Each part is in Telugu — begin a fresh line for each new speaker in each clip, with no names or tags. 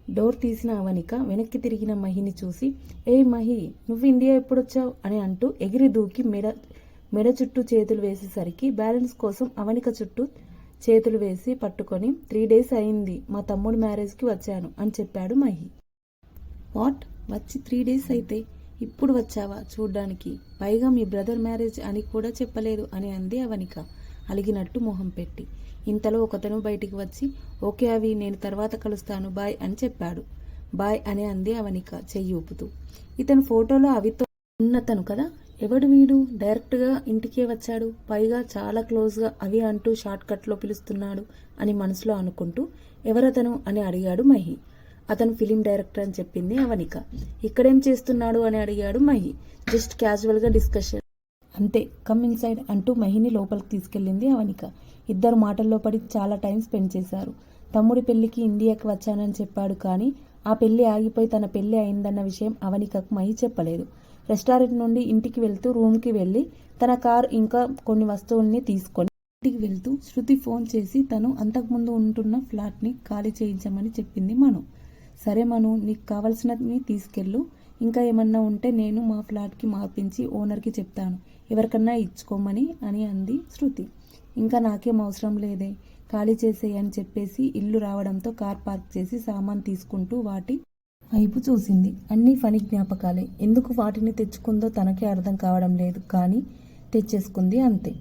డోర్ తీసిన అవనిక వెనక్కి తిరిగిన మహిని చూసి, ఏ మహి, నువ్వు ఇండియా ఎప్పుడొచ్చావు అని అంటూ ఎగిరి దూకి మెడ చుట్టూ చేతులు వేసేసరికి బ్యాలెన్స్ కోసం అవనిక చుట్టూ చేతులు వేసి పట్టుకొని 3 days అయింది, మా తమ్ముడు మ్యారేజ్కి వచ్చాను అని చెప్పాడు మహి. వాట్, వచ్చి 3 days అయితే ఇప్పుడు వచ్చావా చూడ్డానికి? పైగా మీ బ్రదర్ మ్యారేజ్ అని కూడా చెప్పలేదు అని అంది అవనిక అలిగినట్టు మొహం పెట్టి. ఇంతలో ఒకతను బయటికి వచ్చి, ఓకే అవి, నేను తర్వాత కలుస్తాను, బాయ్ అని చెప్పాడు. బాయ్ అని అంది అవనిక చెయ్యి ఊపుతూ. ఇతను ఫోటోలో అవితో ఉన్నతను కదా, ఎవడు వీడు, డైరెక్ట్గా ఇంటికే వచ్చాడు, పైగా చాలా క్లోజ్గా అవి అంటూ షార్ట్ కట్లో పిలుస్తున్నాడు అని మనసులో అనుకుంటూ, ఎవరతను అని అడిగాడు మహి. అతను ఫిలిం డైరెక్టర్ అని చెప్పింది అవనిక. ఇక్కడేం చేస్తున్నాడు అని అడిగాడు మహి. జస్ట్ క్యాజువల్గా డిస్కషన్ అంతే, కమ్ ఇన్సైడ్ అంటూ మహిని లోపలికి తీసుకెళ్ళింది అవనిక. ఇద్దరు మాటల్లో పడి చాలా టైం స్పెండ్ చేశారు. తమ్ముడి పెళ్లికి ఇండియాకి వచ్చానని చెప్పాడు, కానీ ఆ పెళ్లి ఆగిపోయి తన పెళ్లి అయిందన్న విషయం అవనికకు మహి చెప్పలేదు. రెస్టారెంట్ నుండి ఇంటికి వెళ్తూ రూమ్కి వెళ్ళి తన కార్ ఇంకా కొన్ని వస్తువుల్ని తీసుకొని ఇంటికి వెళ్తూ శృతి ఫోన్ చేసి తను అంతకుముందు ఉంటున్న ఫ్లాట్ని ఖాళీ చేయించమని చెప్పింది మను. సరే మను, నీకు కావలసినవి తీసుకెళ్ళు, ఇంకా ఏమన్నా ఉంటే నేను మా ఫ్లాట్కి మార్పించి ఓనర్కి చెప్తాను, ఎవరికన్నా ఇచ్చుకోమని అని అంది శృతి. ఇంకా నాకేం అవసరం లేదే, ఖాళీ చేసేయి అని చెప్పేసి ఇల్లు రావడంతో కార్ పార్క్ చేసి సామాన్ తీసుకుంటూ వాటి వైపు చూసింది. అన్నీ ఫనీ జ్ఞాపకాలే, ఎందుకు వాటిని తెచ్చుకుందో తనకే అర్థం కావడం లేదు, కానీ తెచ్చేసుకుంది అంతే.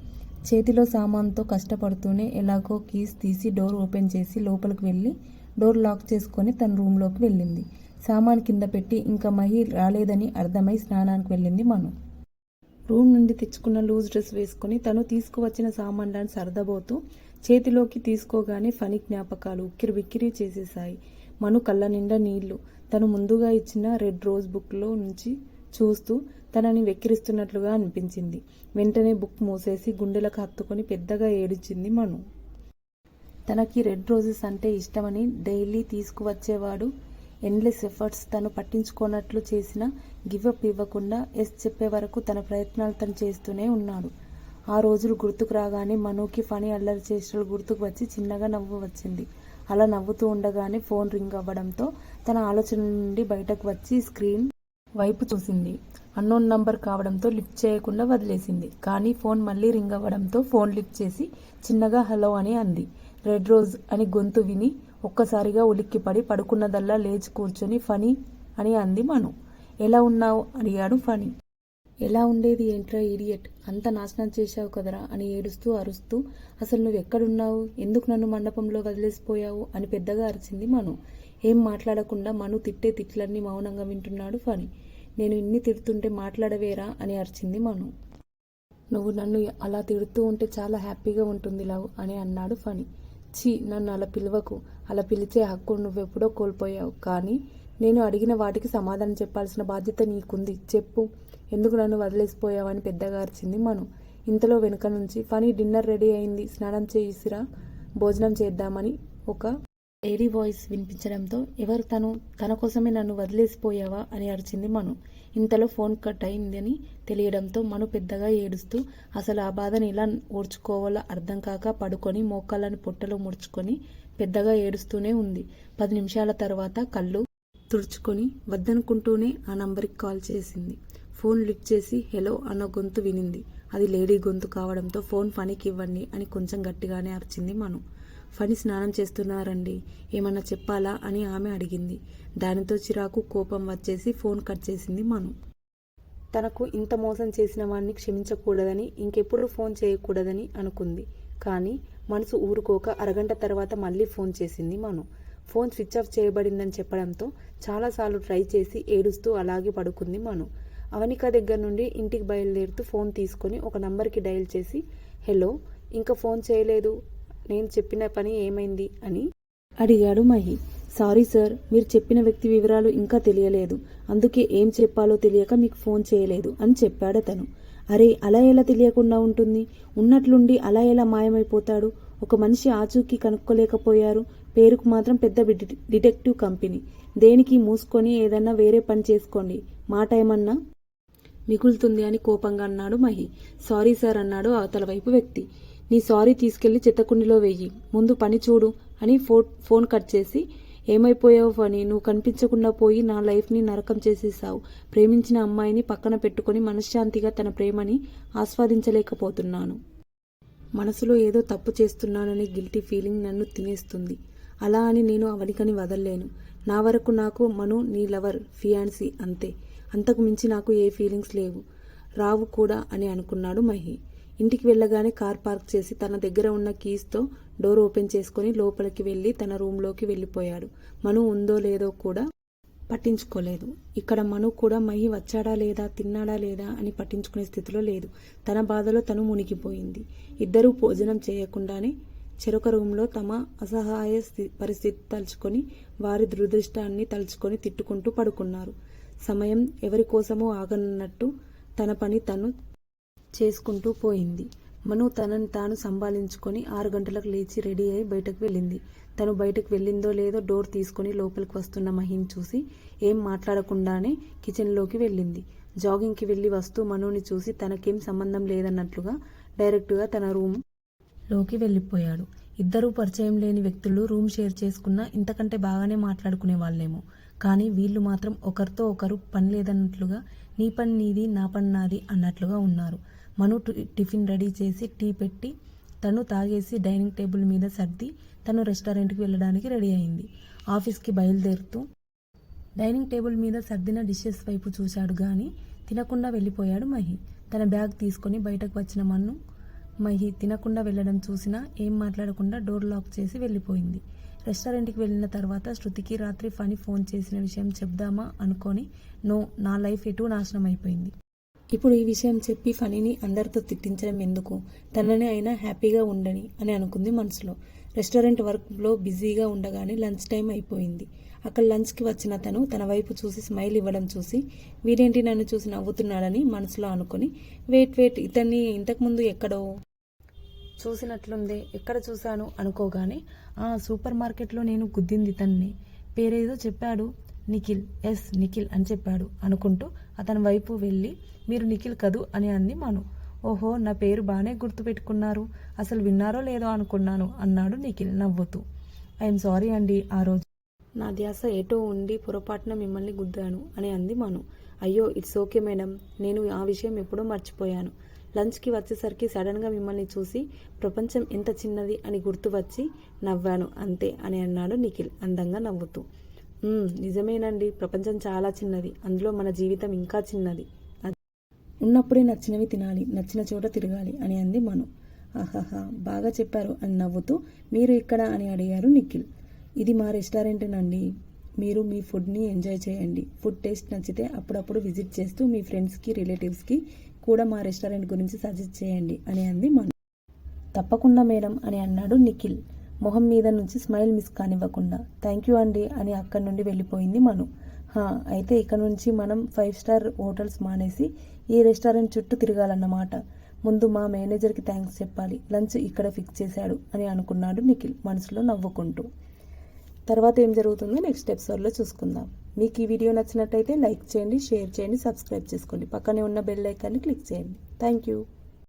చేతిలో సామాన్తో కష్టపడుతూనే ఎలాగో కీస్ తీసి డోర్ ఓపెన్ చేసి లోపలికి వెళ్ళి డోర్ లాక్ చేసుకొని తన రూమ్లోకి వెళ్ళింది. సామాన్ కింద పెట్టి ఇంకా మహి రాలేదని అర్థమై స్నానానికి వెళ్ళింది మను. రూమ్ నుండి తెచ్చుకున్న లూజ్ డ్రెస్ వేసుకుని తను తీసుకువచ్చిన సామాన్లను సర్దబోతూ చేతిలోకి తీసుకోగానే ఫనీ జ్ఞాపకాలు ఉక్కిరి బిక్కిరి చేసేశాయి. మను కళ్ళ నిండా నీళ్లు. తను ముందుగా ఇచ్చిన రెడ్ రోజ్ బుక్లో నుంచి చూస్తూ తనని వెక్కిరిస్తున్నట్లుగా అనిపించింది. వెంటనే బుక్ మూసేసి గుండెలకు హత్తుకొని పెద్దగా ఏడిచింది మను. తనకి రెడ్ రోజెస్ అంటే ఇష్టమని డైలీ తీసుకువచ్చేవాడు. ఎండ్లెస్ ఎఫర్ట్స్ తను పట్టించుకోనట్లు చేసిన గివప్ ఇవ్వకుండా ఎస్ చెప్పే వరకు తన ప్రయత్నాలు తను చేస్తూనే ఉన్నాడు. ఆ రోజులు గుర్తుకు రాగానే మనుకి ఫనీ అల్లరి చేష్టలు గుర్తుకు వచ్చి చిన్నగా నవ్వు వచ్చింది. అలా నవ్వుతూ ఉండగానే ఫోన్ రింగ్ అవ్వడంతో తన ఆలోచన నుండి బయటకు వచ్చి స్క్రీన్ వైపు చూసింది. అన్నోన్ నంబర్ కావడంతో లిఫ్ట్ చేయకుండా వదిలేసింది. కానీ ఫోన్ మళ్ళీ రింగ్ అవ్వడంతో ఫోన్ లిఫ్ట్ చేసి చిన్నగా హలో అని అంది. రెడ్ రోజ్ అని గొంతు విని ఒక్కసారిగా ఉలిక్కిపడి పడుకున్నదల్లా లేచి కూర్చొని ఫనీ అని అంది మను. ఎలా ఉన్నావు అడిగాడు ఫనీ. ఎలా ఉండేది ఏంట్రా ఇడియట్, అంత నాశనం చేశావు కదరా అని ఏడుస్తూ అరుస్తూ, అసలు నువ్వు ఎక్కడున్నావు, ఎందుకు నన్ను మండపంలో వదిలేసిపోయావు అని పెద్దగా అరిచింది మను. ఏం మాట్లాడకుండా మను తిట్టే తిట్లన్నీ మౌనంగా వింటున్నాడు ఫనీ. నేను ఇన్ని తిడుతుంటే మాట్లాడవేరా అని అరిచింది మను. నువ్వు నన్ను అలా తిడుతూ ఉంటే చాలా హ్యాపీగా ఉంటుంది లవ్ అని అన్నాడు ఫనీ. ఛీ, నన్ను అలా పిలవకు, అలా పిలిచే హక్కు నువ్వెప్పుడో కోల్పోయావు, కానీ నేను అడిగిన వాటికి సమాధానం చెప్పాల్సిన బాధ్యత నీకుంది, చెప్పు, ఎందుకు నన్ను వదిలేసిపోయావని పెద్దగా అరిచింది మను. ఇంతలో వెనుక నుంచి ఫనీ డిన్నర్ రెడీ అయింది, స్నానం చేసిరా, భోజనం చేద్దామని ఒక లేడీ వాయిస్ వినిపించడంతో ఎవరు తను, తన కోసమే నన్ను వదిలేసిపోయావా అని అరిచింది మను. ఇంతలో ఫోన్ కట్ అయిందని తెలియడంతో మను పెద్దగా ఏడుస్తూ అసలు ఆ బాధని ఎలా ఓర్చుకోవాలో అర్థం కాక పడుకొని మోకాళ్ళని పొట్టలో ముడుచుకొని పెద్దగా ఏడుస్తూనే ఉంది. 10 నిమిషాల తర్వాత కళ్ళు తుడుచుకొని వద్దనుకుంటూనే ఆ నంబర్కి కాల్ చేసింది. ఫోన్ లిఫ్ట్ చేసి హలో అన్న గొంతు వినింది. అది లేడీ గొంతు కావడంతో ఫోన్ ఫనీకి ఇవ్వండి అని కొంచెం గట్టిగానే అరిచింది మను. ఫనీ స్నానం చేస్తున్నారండి, ఏమన్నా చెప్పాలా అని ఆమె అడిగింది. దానితో చిరాకు కోపం వచ్చేసి ఫోన్ కట్ చేసింది మను. తనకు ఇంత మోసం చేసిన వాడిని క్షమించకూడదని, ఇంకెప్పుడు ఫోన్ చేయకూడదని అనుకుంది. కానీ మనసు ఊరుకోక అరగంట తర్వాత మళ్ళీ ఫోన్ చేసింది మను. ఫోన్ స్విచ్ ఆఫ్ చేయబడిందని చెప్పడంతో చాలాసార్లు ట్రై చేసి ఏడుస్తూ అలాగే పడుకుంది మను. అవనిక దగ్గర నుండి ఇంటికి బయలుదేరుతూ ఫోన్ తీసుకొని ఒక నంబర్కి డయల్ చేసి హలో, ఇంకా ఫోన్ చేయలేదు, నేను చెప్పిన పని ఏమైంది అని అడిగాడు మహి. సారీ సార్, మీరు చెప్పిన వ్యక్తి వివరాలు ఇంకా తెలియలేదు, అందుకే ఏం చెప్పాలో తెలియక మీకు ఫోన్ చేయలేదు అని చెప్పాడు అతను. అరే, అలా ఎలా తెలియకుండా ఉంటుంది, ఉన్నట్లుండి అలా ఎలా మాయమైపోతాడు, ఒక మనిషి ఆచూకీ కనుక్కోలేకపోయారు, పేరుకు మాత్రం పెద్ద డిటెక్టివ్ కంపెనీ, దేనికి మూసుకొని ఏదన్నా వేరే పని చేసుకోండి, మాట ఏమన్నా మిగులుతుంది అని కోపంగా అన్నాడు మహి. సారీ సార్ అన్నాడు అవతల వైపు వ్యక్తి. నీ సారీ తీసుకెళ్లి చెత్తకుండిలో వెయ్యి, ముందు పని చూడు అని ఫోన్ కట్ చేసి ఏమైపోయావు ఫణి, నువ్వు కనిపించకుండా పోయి నా లైఫ్ని నరకం చేసేసావు. ప్రేమించిన అమ్మాయిని పక్కన పెట్టుకొని మనశ్శాంతిగా తన ప్రేమని ఆస్వాదించలేకపోతున్నాను. మనసులో ఏదో తప్పు చేస్తున్నాననే గిల్టీ ఫీలింగ్ నన్ను తినేస్తుంది. అలా అని నేను అవనికని వదల్లేను. నా వరకు నాకు మను నీ లవర్, ఫియాన్సీ అంతే. అంతకు మించి నాకు ఏ ఫీలింగ్స్ లేవు, రావు కూడా అని అనుకున్నాడు మహి. ఇంటికి వెళ్ళగానే కార్ పార్క్ చేసి తన దగ్గర ఉన్న కీస్తో డోర్ ఓపెన్ చేసుకుని లోపలికి వెళ్ళి తన రూమ్లోకి వెళ్ళిపోయాడు. మను ఉందో లేదో కూడా పట్టించుకోలేదు. ఇక్కడ మను కూడా మహి వచ్చాడా లేదా, తిన్నాడా లేదా అని పట్టించుకునే స్థితిలో లేదు. తన బాధలో తను మునిగిపోయింది. ఇద్దరూ భోజనం చేయకుండానే చెరొక రూంలో తమ అసహాయ పరిస్థితి తలుచుకొని వారి దురదృష్టాన్ని తలుచుకొని తిట్టుకుంటూ పడుకున్నారు. సమయం ఎవరి కోసమో ఆగనన్నట్టు తన పని తను చేసుకుంటూ పోయింది. మను తనని తాను సంభాళించుకొని 6 గంటలకు లేచి రెడీ అయి బయటకు వెళ్ళింది. తను బయటకు వెళ్ళిందో లేదో డోర్ తీసుకుని లోపలికి వస్తున్న మహిని చూసి ఏం మాట్లాడకుండానే కిచెన్లోకి వెళ్ళింది. జాగింగ్కి వెళ్ళి వస్తూ మనుని చూసి తనకేం సంబంధం లేదన్నట్లుగా డైరెక్ట్గా తన రూమ్లోకి వెళ్ళిపోయాడు. ఇద్దరూ పరిచయం లేని వ్యక్తులు రూమ్ షేర్ చేసుకున్నా ఇంతకంటే బాగానే మాట్లాడుకునే వాళ్ళేమో. కానీ వీళ్ళు మాత్రం ఒకరితో ఒకరు పని లేదన్నట్లుగా నీ పని నీది నా పని నాది అన్నట్లుగా ఉన్నారు. మను టిఫిన్ రెడీ చేసి టీ పెట్టి తను తాగేసి డైనింగ్ టేబుల్ మీద సర్ది తను రెస్టారెంట్కి వెళ్ళడానికి రెడీ అయింది. ఆఫీస్కి బయలుదేరుతూ డైనింగ్ టేబుల్ మీద సర్దిన డిషెస్ వైపు చూశాడు గాని తినకుండా వెళ్ళిపోయాడు మహి. తన బ్యాగ్ తీసుకొని బయటకు వచ్చిన మహి తినకుండా వెళ్ళడం చూసినా ఏం మాట్లాడకుండా డోర్ లాక్ చేసి వెళ్ళిపోయింది. రెస్టారెంట్కి వెళ్ళిన తర్వాత శృతికి రాత్రి ఫణి ఫోన్ చేసిన విషయం చెప్దామా అనుకొని నా లైఫ్ ఎటూ నాశనం అయిపోయింది. ఇప్పుడు ఈ విషయం చెప్పి ఫణిని అందరితో తిట్టించడం ఎందుకు, తనని అయినా హ్యాపీగా ఉండని అని అనుకుంది మనసులో. రెస్టారెంట్ వర్క్లో బిజీగా ఉండగానే లంచ్ టైం అయిపోయింది. అక్కడ లంచ్కి వచ్చిన తన వైపు చూసి స్మైల్ ఇవ్వడం చూసి వీడేంటి నన్ను చూసి నవ్వుతున్నాడని మనసులో అనుకుని వెయిట్ ఇతన్ని ఇంతకుముందు ఎక్కడో చూసినట్లుందే, ఎక్కడ చూశాను అనుకోగానే సూపర్ మార్కెట్లో నేను గుద్దింది తన్ని, పేరేదో చెప్పాడు, నిఖిల్, ఎస్ నిఖిల్ అని చెప్పాడు అనుకుంటూ అతని వైపు వెళ్ళి మీరు నిఖిల్ కదూ అని అంది మను. ఓహో, నా పేరు బాగానే గుర్తుపెట్టుకున్నారు, అసలు విన్నారో లేదో అనుకున్నాను అన్నాడు నిఖిల్ నవ్వుతూ. ఐఎమ్ సారీ అండి, ఆ రోజు నా ధ్యాస ఏటో ఉండి పొరపాటున మిమ్మల్ని గుద్దాను అని అంది మను. అయ్యో ఇట్స్ ఓకే మేడం, నేను ఆ విషయం ఎప్పుడో మర్చిపోయాను. లంచ్కి వచ్చేసరికి సడన్గా మిమ్మల్ని చూసి ప్రపంచం ఎంత చిన్నది అని గుర్తు వచ్చి నవ్వాను అంతే అని అన్నాడు నిఖిల్ అందంగా నవ్వుతూ. నిజమేనండి, ప్రపంచం చాలా చిన్నది, అందులో మన జీవితం ఇంకా చిన్నది. ఉన్నప్పుడే నచ్చినవి తినాలి, నచ్చిన చోట తిరగాలి అని అంది మను. ఆహాహా, బాగా చెప్పారు అని నవ్వుతూ మీరు ఇక్కడ అని అడిగారు నిఖిల్. ఇది మా రెస్టారెంటేనండి, మీరు మీ ఫుడ్ని ఎంజాయ్ చేయండి. ఫుడ్ టేస్ట్ నచ్చితే అప్పుడప్పుడు విజిట్ చేస్తూ మీ ఫ్రెండ్స్కి రిలేటివ్స్కి కూడా మా రెస్టారెంట్ గురించి సజెస్ట్ చేయండి అని అంది మను. తప్పకుండా మేడం అని అన్నాడు నిఖిల్ మొహం మీద నుంచి స్మైల్ మిస్ కానివ్వకుండా. థ్యాంక్ యూ అండి అని అక్కడి నుండి వెళ్ళిపోయింది మను. అయితే ఇక నుంచి మనం 5 స్టార్ హోటల్స్ మానేసి ఈ రెస్టారెంట్ చుట్టూ తిరగాలన్నమాట. ముందు మా మేనేజర్కి థ్యాంక్స్ చెప్పాలి, లంచ్ ఇక్కడ ఫిక్స్ చేశాడు అని అనుకున్నాడు నిఖిల్ మనసులో నవ్వుకుంటూ. తర్వాత ఏం జరుగుతుందో నెక్స్ట్ ఎపిసోడ్లో చూసుకుందాం. మీకు ఈ వీడియో నచ్చినట్టయితే లైక్ చేయండి, షేర్ చేయండి, సబ్స్క్రైబ్ చేసుకోండి. పక్కనే ఉన్న బెల్ ఐకాన్ని క్లిక్ చేయండి. Thank you.